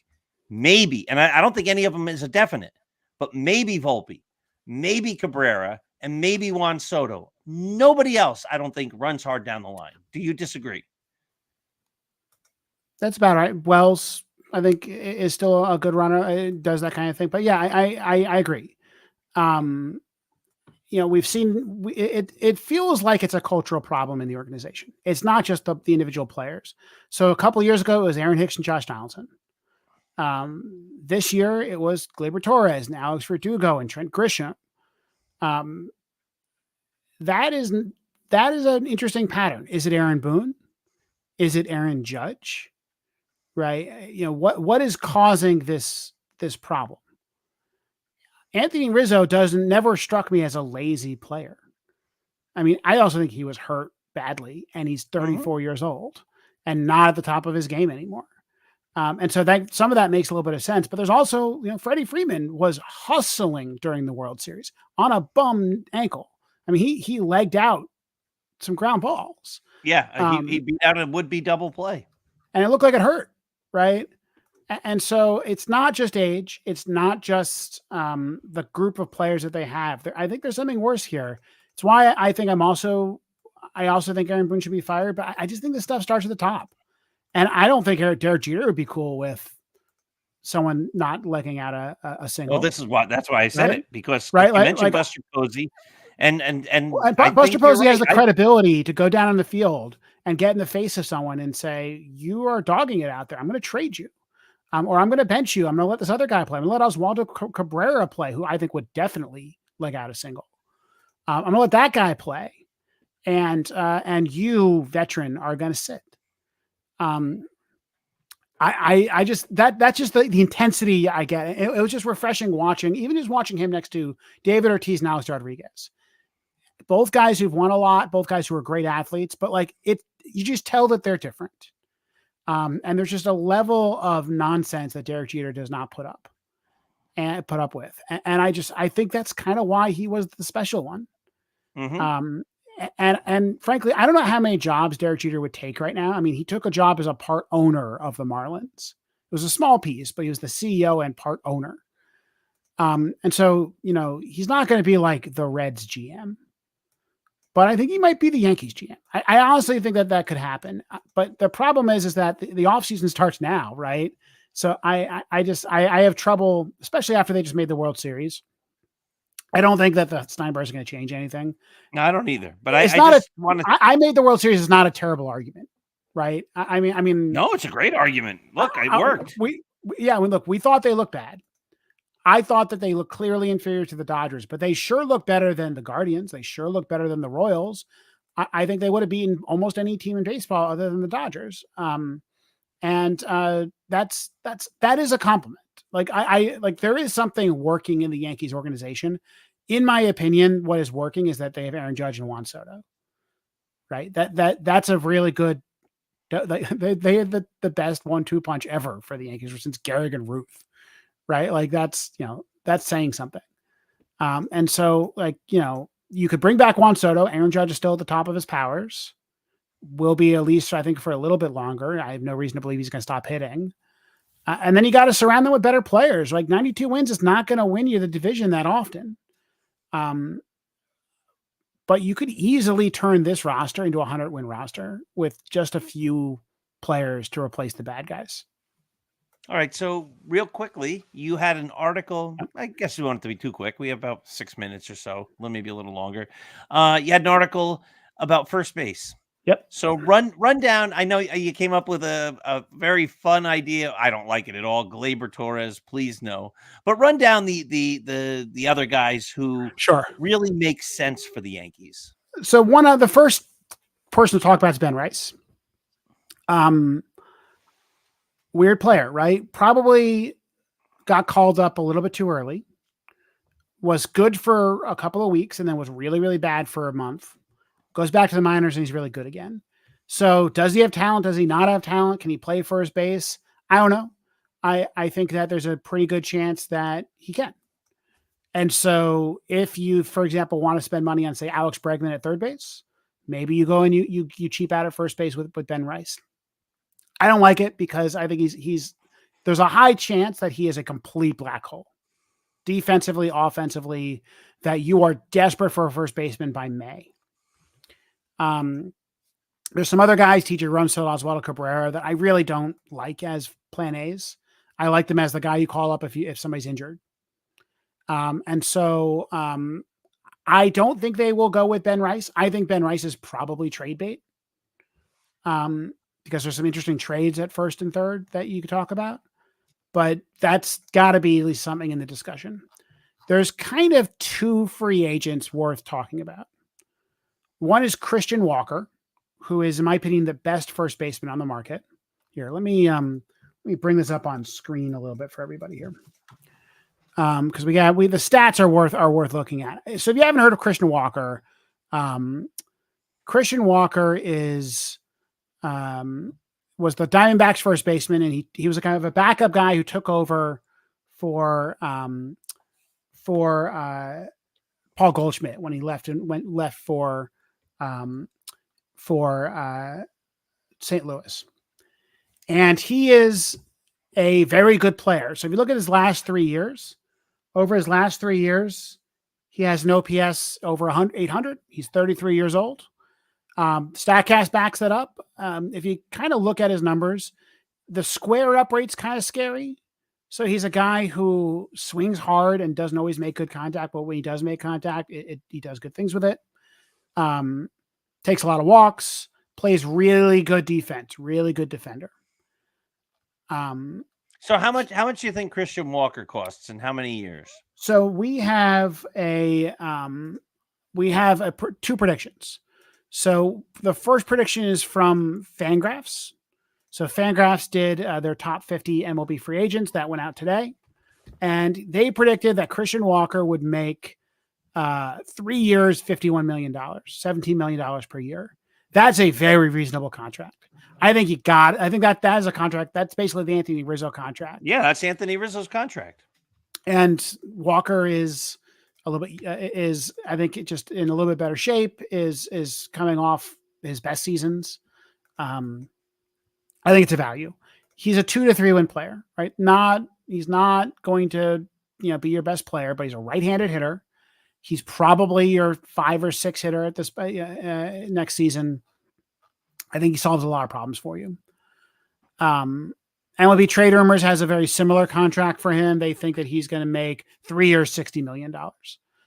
Maybe, and I don't think any of them is a definite, but maybe Volpe, maybe Cabrera, and maybe Juan Soto. Nobody else, I don't think, runs hard down the line. Do you disagree? That's about right. Wells, I think is still a good runner. Does that kind of thing. But yeah, I agree. We've seen it feels like it's a cultural problem in the organization. It's not just the individual players. So a couple of years ago, it was Aaron Hicks and Josh Donaldson. This year, it was Gleyber Torres and Alex Verdugo and Trent Grisham. That is an interesting pattern. Is it Aaron Boone? Is it Aaron Judge? Right? What is causing this problem? Anthony Rizzo never struck me as a lazy player. I mean, I also think he was hurt badly, and he's 34 years old and not at the top of his game anymore. And so that some of that makes a little bit of sense. But there's also, Freddie Freeman was hustling during the World Series on a bum ankle. I mean, he legged out some ground balls. Yeah, he beat out a would-be double play. And it looked like it hurt, right? And so it's not just age. It's not just the group of players that they have. I think there's something worse here. It's why I think I also think Aaron Boone should be fired, but I just think this stuff starts at the top. And I don't think Derek Jeter would be cool with someone not legging out a single. Well, that's why I said it, because right? You mentioned Buster Posey, and Buster Posey has the credibility to go down on the field and get in the face of someone and say, "You are dogging it out there. I'm going to trade you." Or I'm going to bench you. I'm going to let this other guy play. I'm going to let Oswaldo Cabrera play, who I think would definitely leg out a single. I'm going to let that guy play, and you, veteran, are going to sit. I just that's just the intensity I get. It was just refreshing watching him next to David Ortiz and Alex Rodriguez. Both guys who've won a lot, both guys who are great athletes, but you just tell that they're different. And there's just a level of nonsense that Derek Jeter does not put up with. And I think that's kind of why he was the special one. And frankly, I don't know how many jobs Derek Jeter would take right now. I mean, he took a job as a part owner of the Marlins. It was a small piece, but he was the CEO and part owner. And so, he's not going to be like the Reds GM. But I think he might be the Yankees GM. I honestly think that could happen. But the problem is that the offseason starts now, right? So I have trouble, especially after they just made the World Series. I don't think that the Steinbrenner's going to change anything. No, I don't either. But I made the World Series is not a terrible argument, right? I mean, no, it's a great argument. Look, it worked. We thought they looked bad. I thought that they looked clearly inferior to the Dodgers, but they sure look better than the Guardians. They sure look better than the Royals. I think they would have beaten almost any team in baseball other than the Dodgers. That is a compliment. There is something working in the Yankees organization. In my opinion, what is working is that they have Aaron Judge and Juan Soto. Right. That's a really good. They had the best 1-2 punch ever for the Yankees since Gehrig and Ruth. Right. That's saying something. And so you could bring back Juan Soto. Aaron Judge is still at the top of his powers. Will be at least, I think, for a little bit longer. I have no reason to believe he's going to stop hitting. And then you got to surround them with better players. 92 wins is not going to win you the division that often. But you could easily turn this roster into a 100-win roster with just a few players to replace the bad guys. All right. So real quickly, you had an article. I guess we want it to be too quick. We have about 6 minutes or so, maybe a little longer. You had an article about first base. Yep. So run down. I know you came up with a very fun idea. I don't like it at all. Gleyber Torres, please no. But run down the other guys who really make sense for the Yankees. So one of the first person to talk about is Ben Rice. Weird player, right? Probably got called up a little bit too early. Was good for a couple of weeks and then was really, really bad for a month. Goes back to the minors and he's really good again. So does he have talent? Does he not have talent? Can he play first base? I don't know. I think that there's a pretty good chance that he can. And so if you, for example, want to spend money on, say, Alex Bregman at third base, maybe you go and you cheap out at first base with Ben Rice. I don't like it because I think there's a high chance that he is a complete black hole. Defensively, offensively, that you are desperate for a first baseman by May. There's some other guys, TJ Rumsfeld, Oswaldo Cabrera, that I really don't like as plan A's. I like them as the guy you call up if somebody's injured. And so I don't think they will go with Ben Rice. I think Ben Rice is probably trade bait. Because there's some interesting trades at first and third that you could talk about, but that's got to be at least something in the discussion. There's kind of two free agents worth talking about. One is Christian Walker, who is, in my opinion, the best first baseman on the market. Here, let me bring this up on screen a little bit for everybody here. Because the stats are worth looking at. So if you haven't heard of Christian Walker, Christian Walker was the Diamondbacks first baseman, and he was a kind of a backup guy who took over for Paul Goldschmidt when he left for St. Louis. And he is a very good player. So if you look at his last 3 years, over his last 3 years, he has an OPS over 800. He's 33 years old. StatCast backs that up. If you kind of look at his numbers, the square up rate's kind of scary. So he's a guy who swings hard and doesn't always make good contact, but when he does make contact, he does good things with it. Takes a lot of walks, plays really good defense, really good defender. So how much do you think Christian Walker costs and how many years? So we have two predictions. So the first prediction is from Fangraphs. So Fangraphs did their top 50 MLB free agents that went out today. And they predicted that Christian Walker would make 3 years, $51 million, $17 million per year. That's a very reasonable contract. I think that is a contract. That's basically the Anthony Rizzo contract. Yeah, that's Anthony Rizzo's contract. And Walker is a little bit I think just in a little bit better shape, is coming off his best seasons. I think it's a value. He's a 2 to 3 win player, right? He's not going to, be your best player, but he's a right-handed hitter. He's probably your 5 or 6 hitter at this next season. I think he solves a lot of problems for you. MLB Trade Rumors has a very similar contract for him. They think that he's going to make 3 years, $60 million.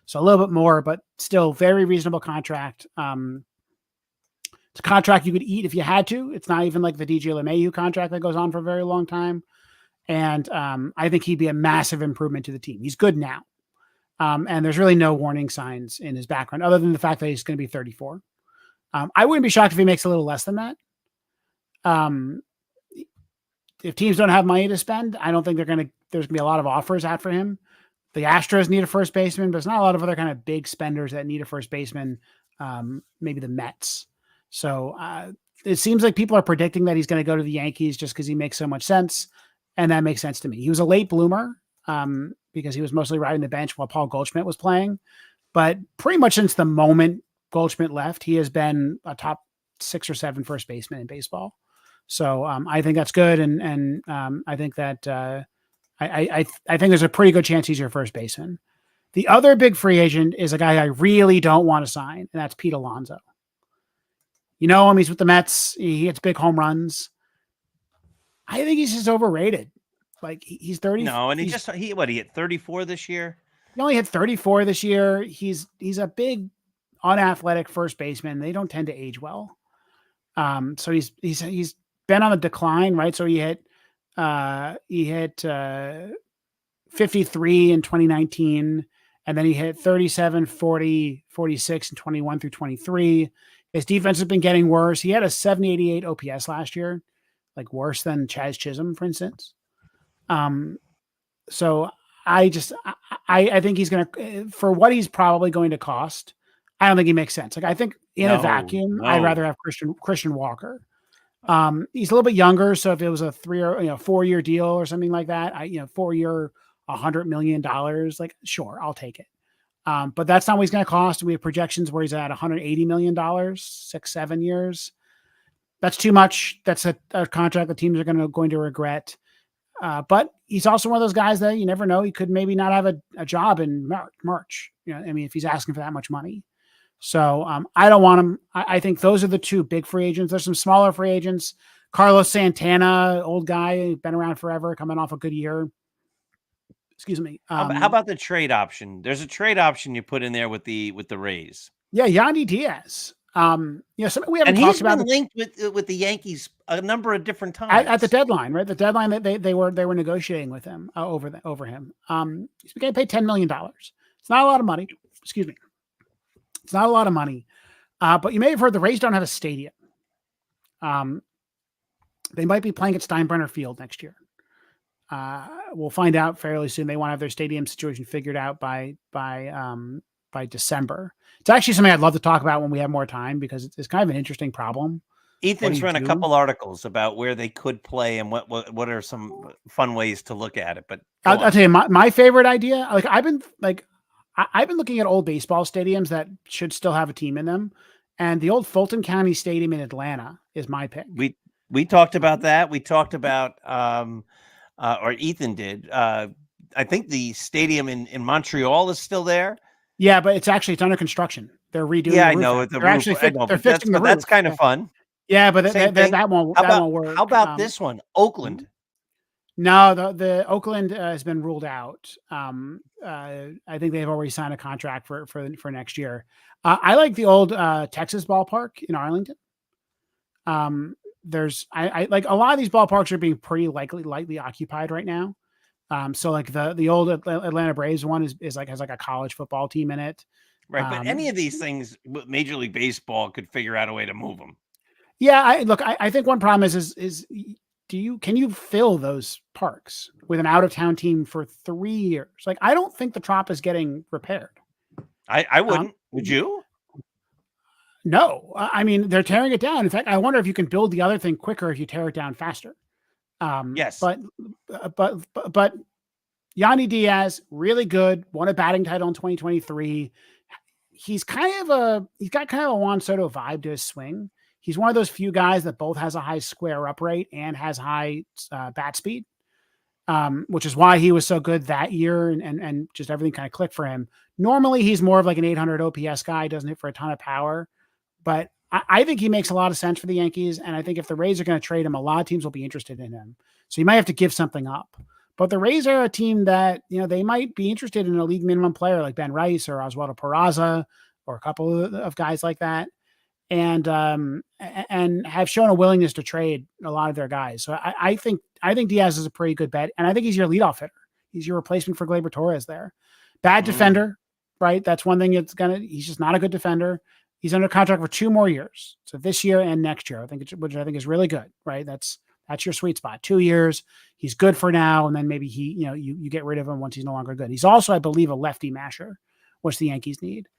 So a little bit more, but still very reasonable contract. It's a contract you could eat if you had to. It's not even like the DJ LeMahieu contract that goes on for a very long time. And I think he'd be a massive improvement to the team. He's good now. And there's really no warning signs in his background other than the fact that he's going to be 34. I wouldn't be shocked if he makes a little less than that. If teams don't have money to spend, I don't think there's going to be a lot of offers out for him. The Astros need a first baseman, but there's not a lot of other kind of big spenders that need a first baseman. Maybe the Mets. So it seems like people are predicting that he's going to go to the Yankees just because he makes so much sense. And that makes sense to me. He was a late bloomer because he was mostly riding the bench while Paul Goldschmidt was playing. But pretty much since the moment Goldschmidt left, he has been a top 6 or 7 first baseman in baseball. So I think that's good. And I think that I think there's a pretty good chance he's your first baseman. The other big free agent is a guy I really don't want to sign, and that's Pete Alonso. You know him, he's with the Mets. He hits big home runs. I think he's just overrated. Like he's 30. No, and he hit 34 this year. He only hit 34 this year. He's a big unathletic first baseman. They don't tend to age well. So he's been on a decline, right? So he hit 53 in 2019, and then he hit 37, 40, 46, and 21 through 23. His defense has been getting worse. He had a 788 OPS last year, like worse than Chaz Chisholm, for instance. So I think he's going to, for what he's probably going to cost, I don't think he makes sense. Like I think in a vacuum, I'd rather have Christian Walker. He's a little bit younger. So if it was a 4-year deal or something like that, 4-year, $100 million, like, sure, I'll take it. But that's not what he's going to cost. We have projections where he's at $180 million, 6-7 years. That's too much. That's a contract the teams are going to regret. But he's also one of those guys that you never know. He could maybe not have a job in March. If he's asking for that much money. So I don't want him. I think those are the two big free agents. There's some smaller free agents. Carlos Santana, old guy, been around forever, coming off a good year. Excuse me. How about the trade option? There's a trade option you put in there with the Rays. Yeah, Yandy Diaz. Something we haven't And talked he's about been linked with the Yankees a number of different at the times. deadline, right? The deadline that they were negotiating with him over him. He's getting paid $10 million. It's not a lot of money. Excuse me. It's not a lot of money. But you may have heard the Rays don't have a stadium. They might be playing at Steinbrenner Field next year. We'll find out fairly soon. They want to have their stadium situation figured out by December. It's actually something I'd love to talk about when we have more time, because it's kind of an interesting problem. Ethan's run a couple articles about where they could play and what are some fun ways to look at it. But I'll tell you my favorite idea. I've been looking at old baseball stadiums that should still have a team in them, and the old Fulton County Stadium in Atlanta is my pick. We talked about that. We talked about or Ethan did. I think the stadium in Montreal is still there. Yeah, but it's under construction. They're redoing. Yeah, the I roof. know. They're actually fixing the roof. That's kind of fun. Yeah, but that won't work. How about this one, Oakland? No, the Oakland has been ruled out. I think they've already signed a contract for next year. I like the old Texas ballpark in Arlington. There's I like a lot of these ballparks are being pretty lightly occupied right now. So like the old Atlanta Braves one is like has like a college football team in it. Right, but any of these things, Major League Baseball could figure out a way to move them. Yeah, I think one problem is can you fill those parks with an out of town team for 3 years? Like, I don't think the Trop is getting repaired. I wouldn't. Would you? No, I mean, they're tearing it down. In fact, I wonder if you can build the other thing quicker if you tear it down faster. Yes, but Yandy Diaz, really good, won a batting title in 2023. He's got kind of a Juan Soto vibe to his swing. He's one of those few guys that both has a high square up rate and has high bat speed, which is why he was so good that year, and just everything kind of clicked for him. Normally, he's more of like an 800 OPS guy, doesn't hit for a ton of power, but I think he makes a lot of sense for the Yankees, and I think if the Rays are going to trade him, a lot of teams will be interested in him. So you might have to give something up. But the Rays are a team that, they might be interested in a league minimum player like Ben Rice or Oswaldo Peraza or a couple of guys like that, and have shown a willingness to trade a lot of their guys. So I think Diaz is a pretty good bet, and I think he's your leadoff hitter. He's your replacement for Gleyber Torres there. Bad defender, right? That's one thing. He's just not a good defender. He's under contract for 2 more years, so this year and next year. Which I think is really good, right? That's your sweet spot. 2 years, he's good for now, and then maybe you get rid of him once he's no longer good. He's also, I believe, a lefty masher, which the Yankees need.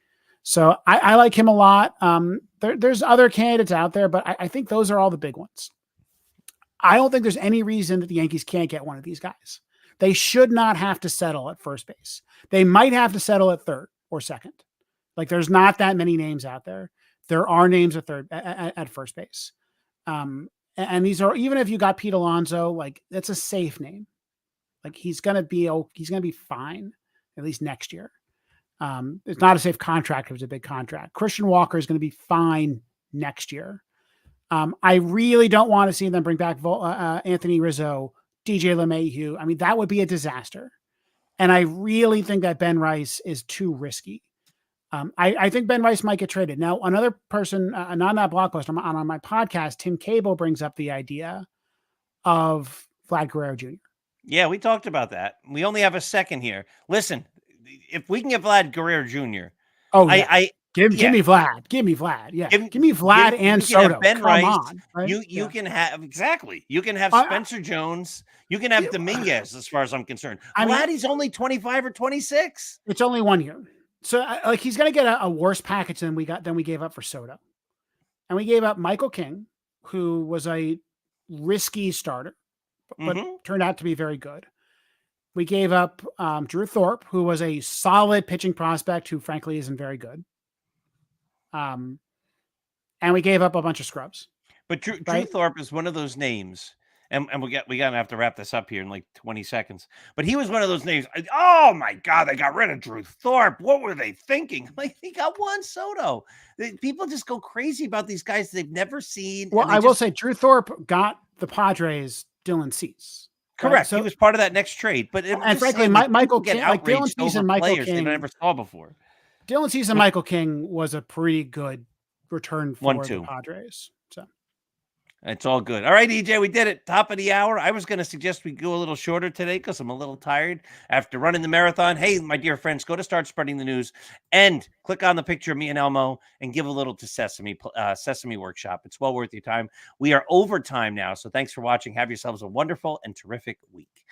So I like him a lot. There's other candidates out there, but I think those are all the big ones. I don't think there's any reason that the Yankees can't get one of these guys. They should not have to settle at first base. They might have to settle at third or second. Like, there's not that many names out there. There are names at first base. And these are, even if you got Pete Alonso, like, that's a safe name. Like, he's going to be fine, at least next year. It's not a safe contract. It was a big contract. Christian Walker is going to be fine next year. I really don't want to see them bring back Anthony Rizzo, DJ LeMahieu. I mean, that would be a disaster. And I really think that Ben Rice is too risky. I think Ben Rice might get traded. Now, another person, not that blog post, on my podcast, Tim Cable brings up the idea of Vlad Guerrero Jr. Yeah, we talked about that. We only have a second here. Listen, if we can get Vlad Guerrero Jr., give me Vlad. Give me Vlad. Yeah, give me Vlad and Soto. Ben Come Rice. on, right? You can have exactly. You can have Spencer Jones. You can have Dominguez. As far as I'm concerned, Vlad, he's only 25 or 26. It's only 1 year. So, he's going to get a worse package than we gave up for Soto. And we gave up Michael King, who was a risky starter, but turned out to be very good. We gave up Drew Thorpe, who was a solid pitching prospect, who frankly isn't very good. And we gave up a bunch of scrubs. But Drew Thorpe is one of those names. And we gotta have to wrap this up here in like 20 seconds. But he was one of those names. Oh my God, they got rid of Drew Thorpe. What were they thinking? Like, he got Juan Soto. People just go crazy about these guys they've never seen. Well, I will say Drew Thorpe got the Padres Dylan Cease. Right? Correct. So, He was part of that next trade. But I'm and just frankly, saying, like, Michael people get King, like Dylan outraged Cease over and Michael players they King, never saw before. Dylan Cease and Michael King was a pretty good return for the 1-2. Padres. So It's all good. All right, EJ, we did it. Top of the hour. I was going to suggest we go a little shorter today because I'm a little tired after running the marathon. Hey, my dear friends, go to Start Spreading the News and click on the picture of me and Elmo and give a little to Sesame Workshop. It's well worth your time. We are overtime now, so thanks for watching. Have yourselves a wonderful and terrific week.